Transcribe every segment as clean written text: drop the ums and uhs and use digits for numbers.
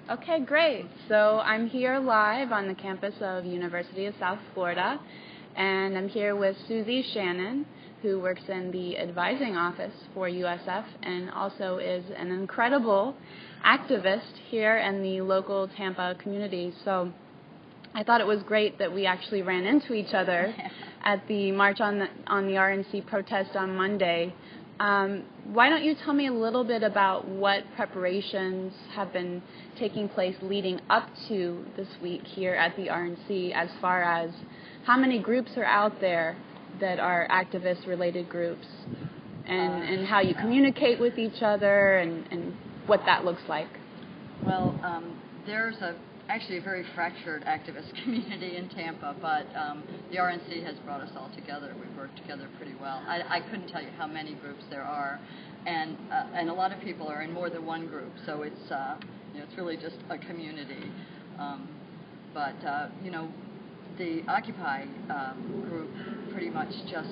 Okay, great. So I'm here live on the campus of University of South Florida, and I'm here with Susie Shannon, who works in the advising office for USF and also is an incredible activist here in the local Tampa community. So I thought it was great that we actually ran into each other at the March on the RNC protest on Monday. Why don't you tell me a little bit about what preparations have been taking place leading up to this week here at the RNC, as far as how many groups are out there that are activist-related groups, and how you communicate with each other, and what that looks like? Well, there's actually a very fractured activist community in Tampa, but the RNC has brought us all together. We've worked together pretty well. I couldn't tell you how many groups there are, and a lot of people are in more than one group, so it's it's really just a community. But the Occupy group pretty much just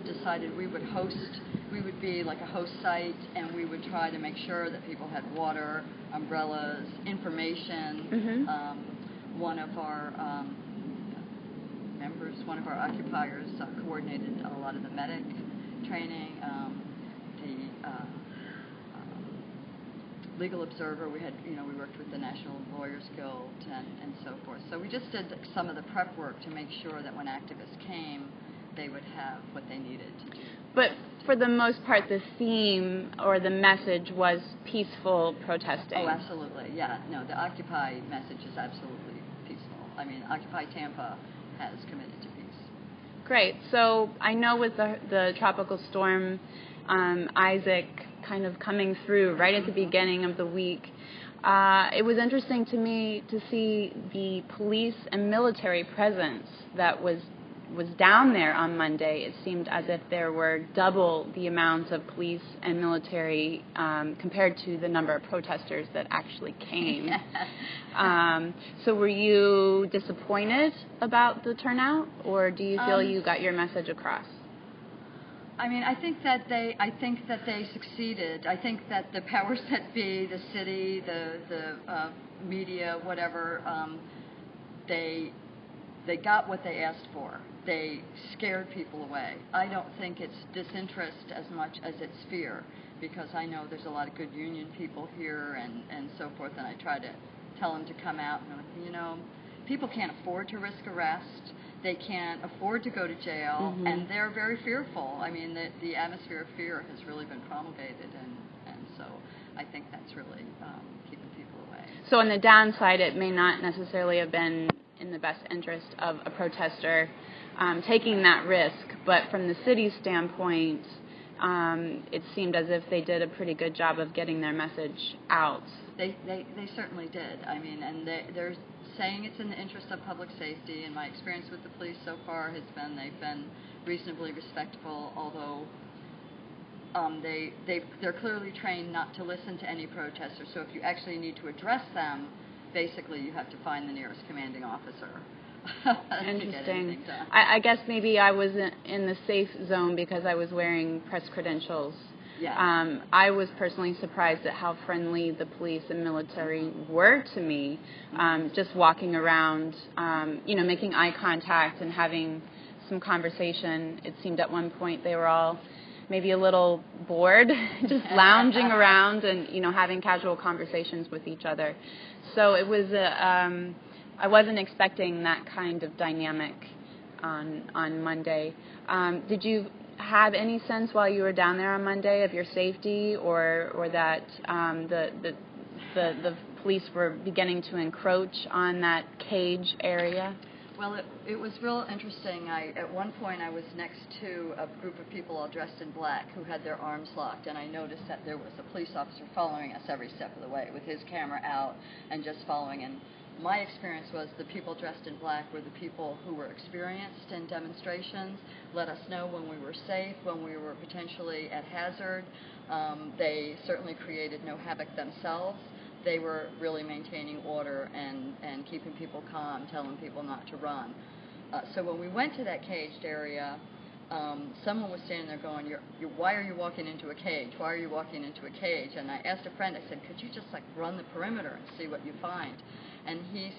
decided we would be like a host site, and we would try to make sure that people had water, umbrellas, information. Mm-hmm. One of our members, one of our occupiers, coordinated a lot of the medic training. The legal observer, we worked with the National Lawyers Guild and so forth. So we just did some of the prep work to make sure that when activists came, they would have what they needed to do. But for the most part, the theme or the message was peaceful protesting. Oh, absolutely, yeah. No, the Occupy message is absolutely peaceful. I mean, Occupy Tampa has committed to peace. Great. So I know with the tropical storm Isaac kind of coming through right at the beginning of the week, it was interesting to me to see the police and military presence that was down there on Monday. It seemed as if there were double the amount of police and military compared to the number of protesters that actually came. So were you disappointed about the turnout, or do you feel you got your message across? I mean, I think that they succeeded. I think that the powers that be, the city, the media, whatever, they got what they asked for. They scared people away. I don't think it's disinterest as much as it's fear, because I know there's a lot of good union people here and so forth, and I try to tell them to come out. And people can't afford to risk arrest. They can't afford to go to jail, mm-hmm. and they're very fearful. I mean, the atmosphere of fear has really been promulgated, and so I think that's really keeping people away. So on the downside, it may not necessarily have been in the best interest of a protester taking that risk, but from the city's standpoint, it seemed as if they did a pretty good job of getting their message out. They certainly did. I mean, and they're saying it's in the interest of public safety, and my experience with the police so far has been they've been reasonably respectful, although they're clearly trained not to listen to any protesters. So if you actually need to address them, basically you have to find the nearest commanding officer. Interesting. To get anything done. I guess maybe I was in the safe zone because I was wearing press credentials. Yeah. I was personally surprised at how friendly the police and military were to me, just walking around, making eye contact and having some conversation. It seemed at one point they were all maybe a little bored, just lounging around and, having casual conversations with each other. So it was I wasn't expecting that kind of dynamic on Monday. Did you have any sense while you were down there on Monday of your safety, or that the police were beginning to encroach on that cage area? Well, it was real interesting. At one point I was next to a group of people all dressed in black who had their arms locked, and I noticed that there was a police officer following us every step of the way with his camera out and just following. And my experience was the people dressed in black were the people who were experienced in demonstrations, let us know when we were safe, when we were potentially at hazard. They certainly created no havoc themselves. They were really maintaining order and keeping people calm, telling people not to run. So when we went to that caged area, someone was standing there going, why are you walking into a cage? Why are you walking into a cage? And I asked a friend, I said, could you just like run the perimeter and see what you find? And he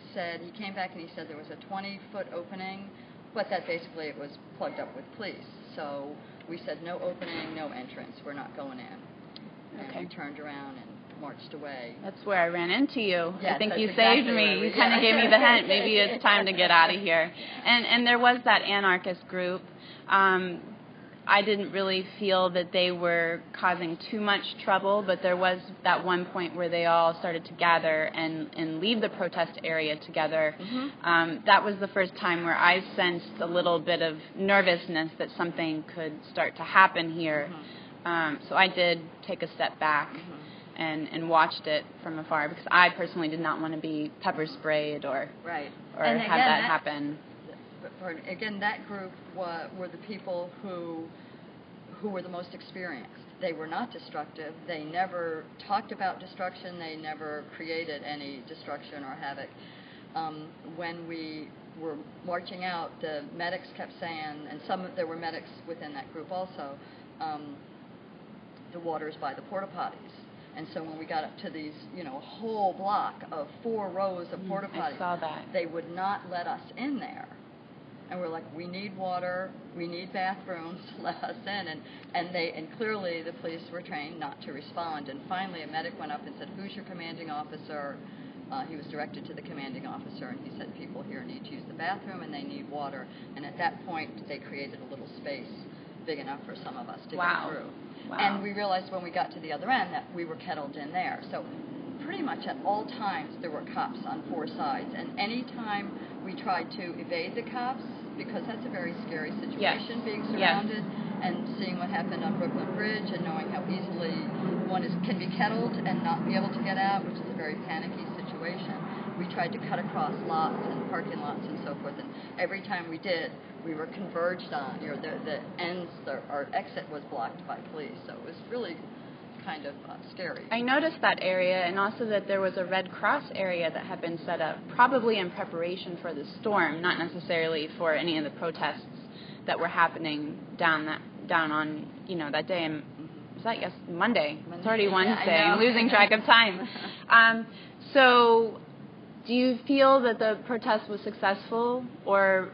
came back and he said there was a 20-foot opening, but that basically it was plugged up with police. So we said no opening, no entrance, we're not going in. Okay. And we turned around and marched away. That's where I ran into you. Yes, I think that's you exactly saved me. You yeah. kind of gave me the hint. Maybe it's time to get out of here. And there was that anarchist group. I didn't really feel that they were causing too much trouble, but there was that one point where they all started to gather and leave the protest area together. Mm-hmm. That was the first time where I sensed a little bit of nervousness that something could start to happen here. Mm-hmm. So I did take a step back. Mm-hmm. And watched it from afar because I personally did not want to be pepper sprayed or and have that happen. Again, that group were the people who were the most experienced. They were not destructive. They never talked about destruction. They never created any destruction or havoc. When we were marching out, the medics kept saying, and there were medics within that group also, the water's by the porta potties. And so when we got up to these, a whole block of 4 rows of porta potties, I saw that. They would not let us in there. And we're like, we need water, we need bathrooms, let us in. And clearly the police were trained not to respond. And finally a medic went up and said, who's your commanding officer? He was directed to the commanding officer, and he said, people here need to use the bathroom and they need water. And at that point they created a little space big enough for some of us to get through. Wow. And we realized when we got to the other end that we were kettled in there. So pretty much at all times there were cops on 4 sides. And any time we tried to evade the cops, because that's a very scary situation, being surrounded and seeing what happened on Brooklyn Bridge and knowing how easily one can be kettled and not be able to get out, which is a very panicky situation. We tried to cut across lots and parking lots and so forth, and every time we did, we were converged on, our exit was blocked by police, so it was really kind of scary. I noticed that area, and also that there was a Red Cross area that had been set up, probably in preparation for the storm, not necessarily for any of the protests that were happening down on that day. And was that Monday? It's already Wednesday. I'm losing track of time. So, do you feel that the protest was successful, or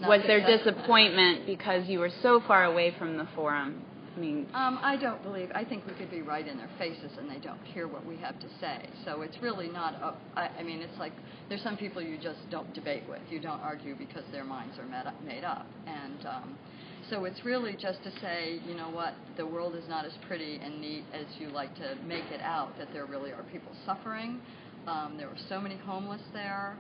was there disappointment because you were so far away from the forum? I think we could be right in their faces and they don't hear what we have to say. So it's really not it's like there's some people you just don't debate with. You don't argue because their minds are made up. And so it's really just to say, you know what, the world is not as pretty and neat as you like to make it out, that there really are people suffering. There were so many homeless there.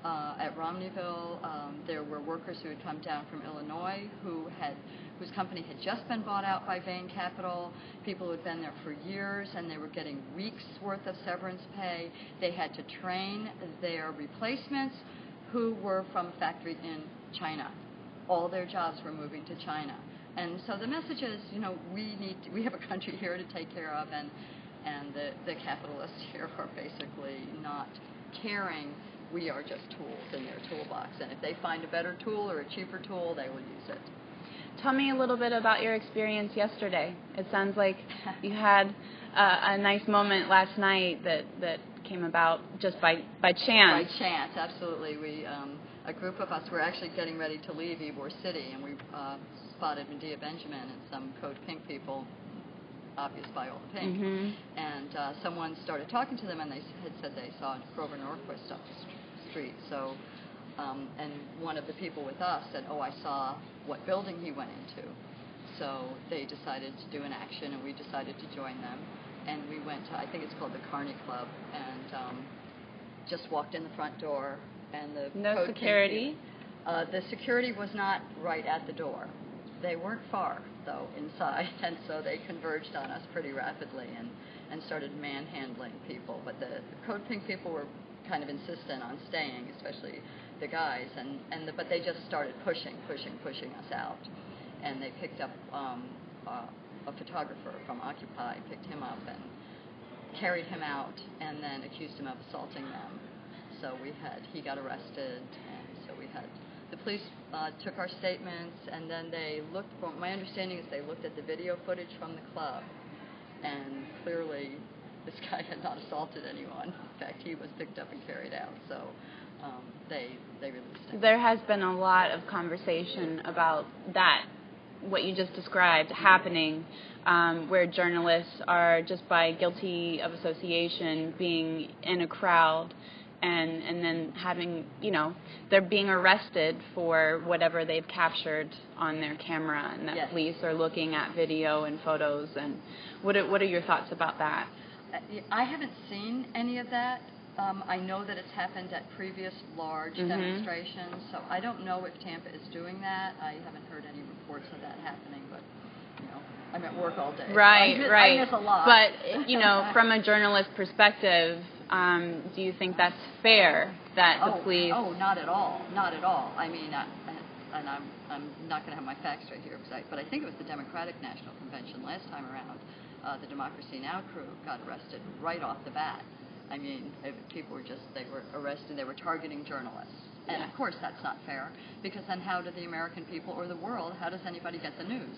At Romneyville, there were workers who had come down from Illinois whose company had just been bought out by Bain Capital. People who had been there for years, and they were getting weeks' worth of severance pay. They had to train their replacements who were from a factory in China. All their jobs were moving to China. And so the message is, we have a country here to take care of, and the capitalists here are basically not caring. We are just tools in their toolbox, and if they find a better tool or a cheaper tool, they will use it. Tell me a little bit about your experience yesterday. It sounds like you had a nice moment last night that came about just by chance. By chance, absolutely. We a group of us were actually getting ready to leave Ybor City, and we spotted Medea Benjamin and some Code Pink people, obvious by all the pink. Mm-hmm. And someone started talking to them, and they had said they saw Grover Norquist up the street. So, and one of the people with us said, "Oh, I saw what building he went into." So they decided to do an action, and we decided to join them. And we went to, I think it's called the Carney Club, and just walked in the front door. And no security? The security was not right at the door. They weren't far, though, inside, and so they converged on us pretty rapidly and started manhandling people. But the Code Pink people were kind of insistent on staying, especially the guys, but they just started pushing us out. And they picked up a photographer from Occupy, picked him up and carried him out, and then accused him of assaulting them. So he got arrested, and so we had the police took our statements, and then they looked. From my understanding is they looked at the video footage from the club, and clearly this guy had not assaulted anyone. In fact, he was picked up and carried out. So they released him. There has been a lot of conversation about that, what you just described happening, where journalists are just by guilty of association being in a crowd and then having, they're being arrested for whatever they've captured on their camera, and that Yes. police are looking at video and photos. And what are your thoughts about that? I haven't seen any of that. I know that it's happened at previous large demonstrations, so I don't know if Tampa is doing that. I haven't heard any reports of that happening, but I'm at work all day. Right, so right. I miss a lot. But from a journalist perspective, do you think that's fair that the police? Oh, not at all, not at all. I mean, and I'm not going to have my facts right here, but I think it was the Democratic National Convention last time around. The Democracy Now! Crew got arrested right off the bat. I mean, people were they were arrested, they were targeting journalists. And of course that's not fair, because then how do the American people or the world, how does anybody get the news?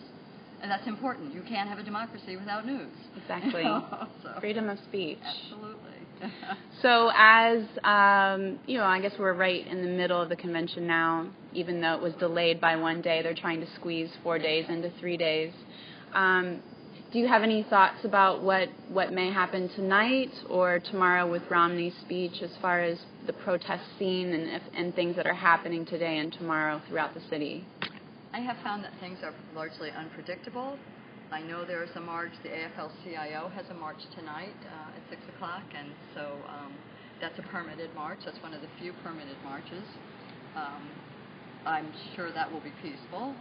And that's important. You can't have a democracy without news. Exactly. So, freedom of speech. Absolutely. So as, I guess we're right in the middle of the convention now, even though it was delayed by one day. They're trying to squeeze 4 days into 3 days. Do you have any thoughts about what may happen tonight or tomorrow with Romney's speech as far as the protest scene and things that are happening today and tomorrow throughout the city? I have found that things are largely unpredictable. I know there is a march. The AFL-CIO has a march tonight at 6 o'clock, and so that's a permitted march. That's one of the few permitted marches. I'm sure that will be peaceful.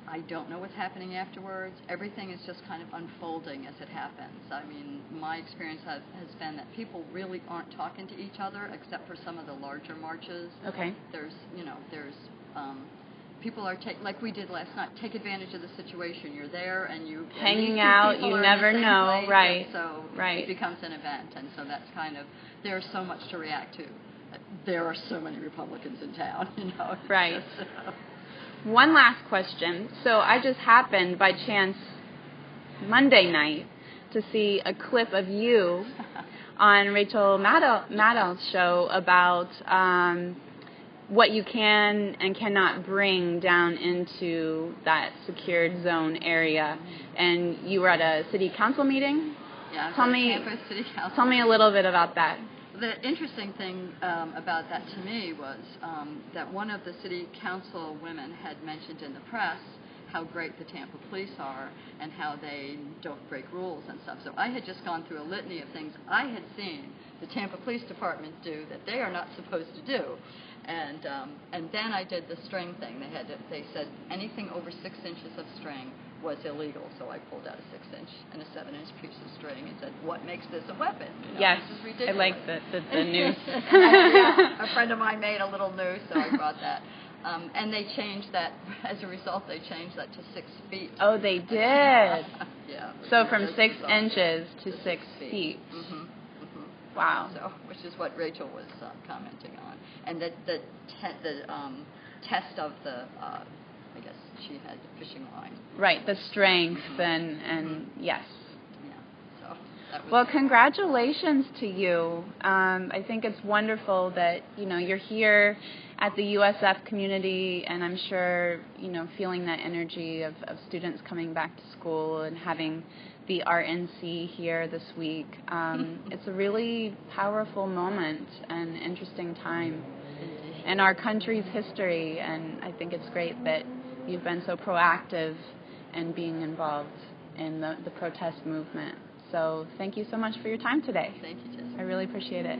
I don't know what's happening afterwards. Everything is just kind of unfolding as it happens. I mean, my experience has been that people really aren't talking to each other except for some of the larger marches. Okay. There's people are like we did last night. Take advantage of the situation. You're there and you hanging out. You never know, right? So it becomes an event, and so that's kind of, there's so much to react to. There are so many Republicans in town, Right. One last question. So I just happened by chance Monday night to see a clip of you on Rachel Maddow's show about what you can and cannot bring down into that secured zone area. And you were at a city council meeting? Yeah, Campus City Council. Tell me a little bit about that. The interesting thing about that to me was that one of the city council women had mentioned in the press how great the Tampa police are and how they don't break rules and stuff. So I had just gone through a litany of things I had seen the Tampa Police Department do that they are not supposed to do. And then I did the string thing. They said anything over 6 inches of string was illegal. So I pulled out a 6-inch and a 7-inch piece of string and said, "What makes this a weapon? Yes, this is ridiculous." I like the noose. A friend of mine made a little noose, so I brought that. And they changed that. As a result, they changed that to 6 feet. Oh, they did. Yeah. So from 6 inches to 6 feet. Mm-hmm. Wow. So, which is what Rachel was commenting on, and the test of the, I guess she had the fishing line. Right, the strength and yes. Yeah. So that was. Well, congratulations to you. I think it's wonderful that you're here at the USF community, and I'm sure feeling that energy of students coming back to school and having the RNC here this week. It's a really powerful moment and interesting time in our country's history, and I think it's great that you've been so proactive in being involved in the protest movement. So thank you so much for your time today. Thank you, Jessica. I really appreciate it.